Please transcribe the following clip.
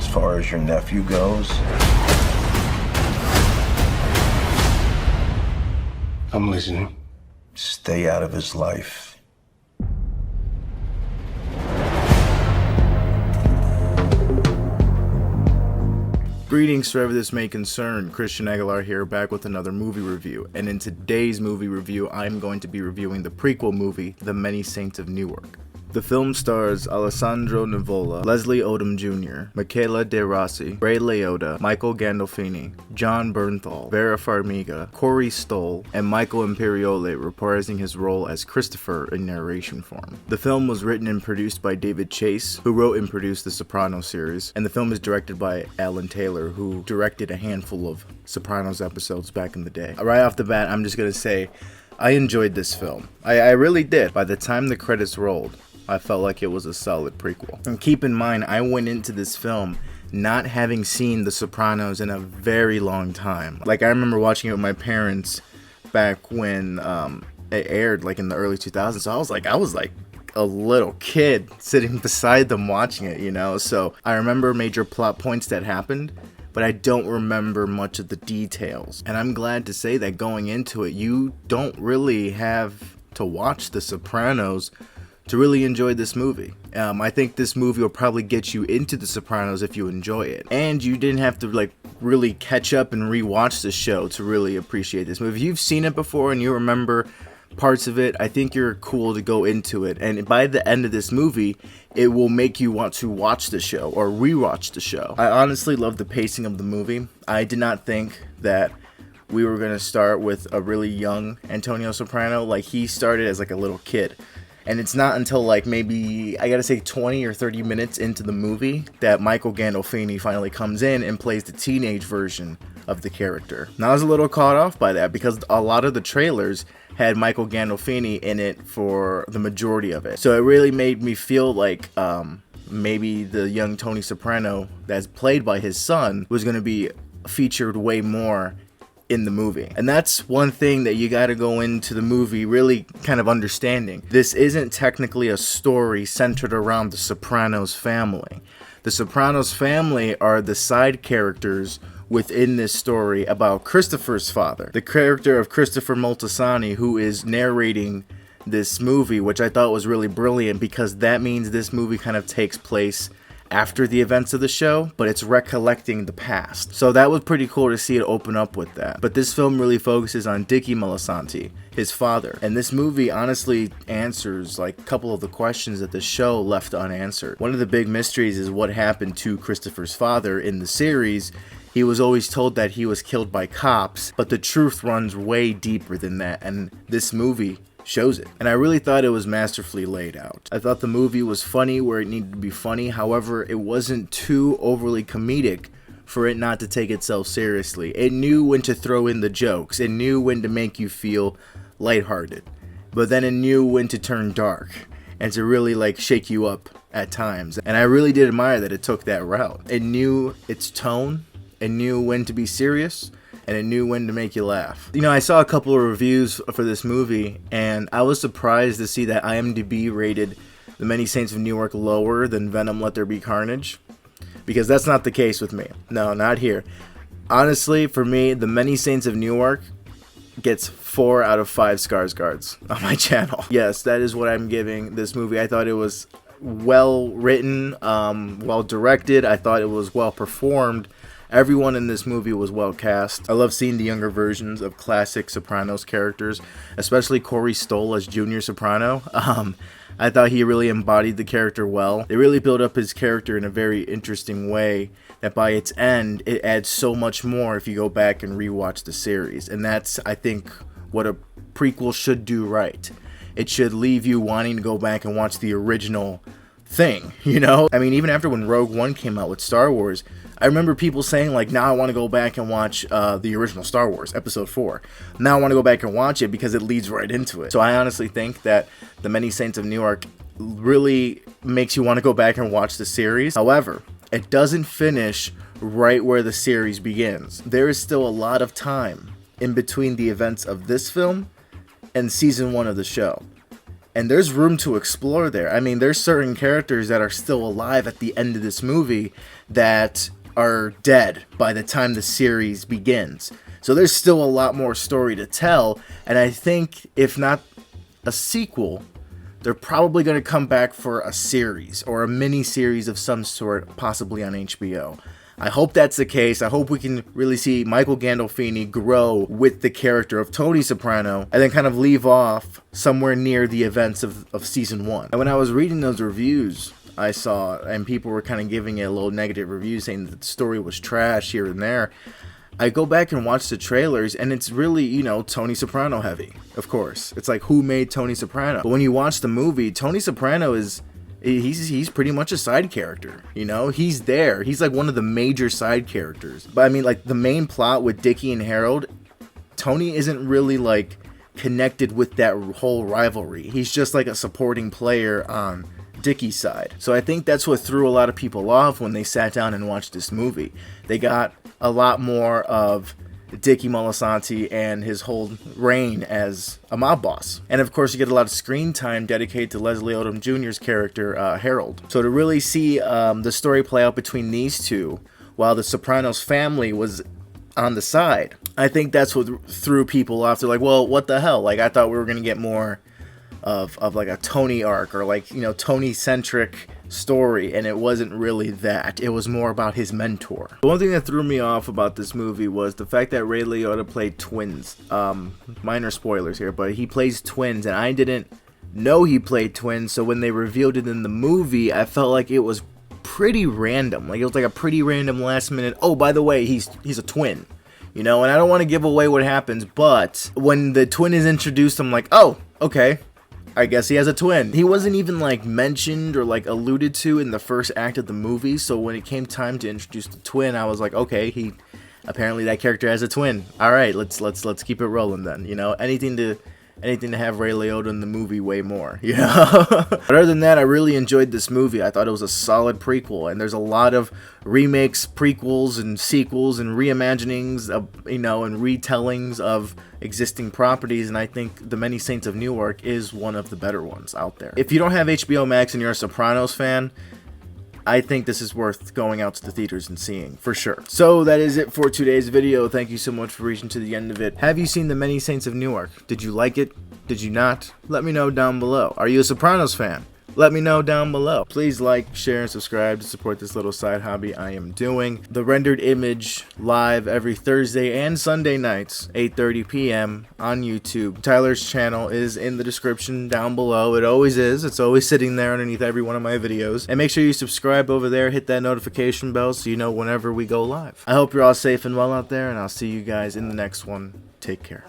far as your nephew goes? I'm listening. Stay out of his life. Greetings, wherever this may concern. Christian Aguilar here, back with another movie review. And in today's movie review, I'm going to be reviewing the prequel movie, The Many Saints of Newark. The film stars Alessandro Nivola, Leslie Odom Jr., Michaela De Rossi, Ray Liotta, Michael Gandolfini, John Bernthal, Vera Farmiga, Corey Stoll, and Michael Imperiole reprising his role as Christopher in narration form. The film was written and produced by David Chase, who wrote and produced the Sopranos series, and the film is directed by Alan Taylor, who directed a handful of Sopranos episodes back in the day. Right off the bat, I'm just gonna say, I enjoyed this film. I really did. By the time the credits rolled, I felt like it was a solid prequel. And keep in mind, I went into this film not having seen The Sopranos in a very long time. Like, I remember watching it with my parents back when it aired, like in the early 2000s. So I was like a little kid sitting beside them watching it, you know? So I remember major plot points that happened, but I don't remember much of the details. And I'm glad to say that going into it, you don't really have to watch The Sopranos to really enjoy this movie. I think this movie will probably get you into The Sopranos if you enjoy it. And you didn't have to like really catch up and rewatch the show to really appreciate this movie. If you've seen it before and you remember parts of it, I think you're cool to go into it. And by the end of this movie, it will make you want to watch the show or rewatch the show. I honestly love the pacing of the movie. I did not think that we were going to start with a really young Antonio Soprano. Like, he started as like a little kid. And it's not until like maybe, I gotta say 20 or 30 minutes into the movie that Michael Gandolfini finally comes in and plays the teenage version of the character. Now I was a little caught off by that because a lot of the trailers had Michael Gandolfini in it for the majority of it. So it really made me feel like maybe the young Tony Soprano that's played by his son was gonna be featured way more in the movie. And that's one thing that you gotta go into the movie really kind of understanding. This isn't technically a story centered around the Sopranos family. The Sopranos family are the side characters within this story about Christopher's father, the character of Christopher Moltisanti, who is narrating this movie, which I thought was really brilliant because that means this movie kind of takes place after the events of the show, but it's recollecting the past. So that was pretty cool to see it open up with that. But this film really focuses on Dickie Moltisanti, his father. And this movie honestly answers like a couple of the questions that the show left unanswered. One of the big mysteries is what happened to Christopher's father in the series. He was always told that he was killed by cops, but the truth runs way deeper than that, and this movie shows it. And I really thought it was masterfully laid out. I thought the movie was funny where it needed to be funny. However, it wasn't too overly comedic for it not to take itself seriously. It knew when to throw in the jokes. It knew when to make you feel lighthearted. But then it knew when to turn dark and to really like shake you up at times. And I really did admire that it took that route. It knew its tone. It knew when to be serious. And it knew when to make you laugh. You know, I saw a couple of reviews for this movie, and I was surprised to see that IMDb rated The Many Saints of Newark lower than Venom Let There Be Carnage, because that's not the case with me. No, not here. Honestly, for me, The Many Saints of Newark gets 4 out of 5 Skarsgårds on my channel. Yes, that is what I'm giving this movie. I thought it was well written, well directed. I thought it was well performed. Everyone in this movie was well cast. I love seeing the younger versions of classic Sopranos characters, especially Corey Stoll as Junior Soprano. I thought he really embodied the character well. They really built up his character in a very interesting way that by its end, it adds so much more if you go back and rewatch the series. And that's, I think, what a prequel should do right. It should leave you wanting to go back and watch the original thing, you know? I mean, even after when Rogue One came out with Star Wars, I remember people saying, like, now I want to go back and watch the original Star Wars, Episode 4. Now I want to go back and watch it because it leads right into it. So I honestly think that The Many Saints of Newark really makes you want to go back and watch the series. However, it doesn't finish right where the series begins. There is still a lot of time in between the events of this film and season 1 of the show. And there's room to explore there. I mean, there's certain characters that are still alive at the end of this movie that are dead by the time the series begins. So there's still a lot more story to tell. And I think if not a sequel, they're probably going to come back for a series or a mini series of some sort, possibly on HBO. I hope that's the case. I hope we can really see Michael Gandolfini grow with the character of Tony Soprano and then kind of leave off somewhere near the events of season 1. And when I was reading those reviews, I saw, and people were kind of giving it a little negative review saying that the story was trash here and there. I go back and watch the trailers, and it's really, you know, Tony Soprano heavy, of course. It's like, who made Tony Soprano? But when you watch the movie, Tony Soprano is... He's pretty much a side character, you know? He's there. He's like one of the major side characters. But I mean, like, the main plot with Dickie and Harold, Tony isn't really, like, connected with that whole rivalry. He's just like a supporting player on Dickie's side. So I think that's what threw a lot of people off when they sat down and watched this movie. They got a lot more of Dickie Moltisanti and his whole reign as a mob boss. And of course, you get a lot of screen time dedicated to Leslie Odom Jr.'s character, Harold. So to really see the story play out between these two, while the Sopranos family was on the side, I think that's what threw people off. They're like, well, what the hell? Like, I thought we were going to get more of like a Tony arc or like, you know, Tony-centric story, and it wasn't really that. It was more about his mentor. The one thing that threw me off about this movie was the fact that Ray Liotta played twins. Minor spoilers here, but he plays twins, and I didn't know he played twins, so when they revealed it in the movie, I felt like it was pretty random. Like, it was like a pretty random last minute, oh, by the way, he's a twin. You know, and I don't want to give away what happens, but when the twin is introduced, I'm like, oh, okay, I guess he has a twin. He wasn't even like mentioned or like alluded to in the first act of the movie, so when it came time to introduce the twin, I was like, okay, apparently that character has a twin. All right, let's keep it rolling then. You know, anything to have Ray Liotta in the movie way more, you know? But other than that, I really enjoyed this movie. I thought it was a solid prequel, and there's a lot of remakes, prequels, and sequels, and reimaginings of, you know, and retellings of existing properties, and I think The Many Saints of Newark is one of the better ones out there. If you don't have HBO Max and you're a Sopranos fan, I think this is worth going out to the theaters and seeing, for sure. So that is it for today's video. Thank you so much for reaching to the end of it. Have you seen The Many Saints of Newark? Did you like it? Did you not? Let me know down below. Are you a Sopranos fan? Let me know down below. Please like, share, and subscribe to support this little side hobby I am doing. The rendered image live every Thursday and Sunday nights, 8:30 p.m. on YouTube. Tyler's channel is in the description down below. It always is. It's always sitting there underneath every one of my videos. And make sure you subscribe over there, hit that notification bell so you know whenever we go live. I hope you're all safe and well out there, and I'll see you guys in the next one. Take care.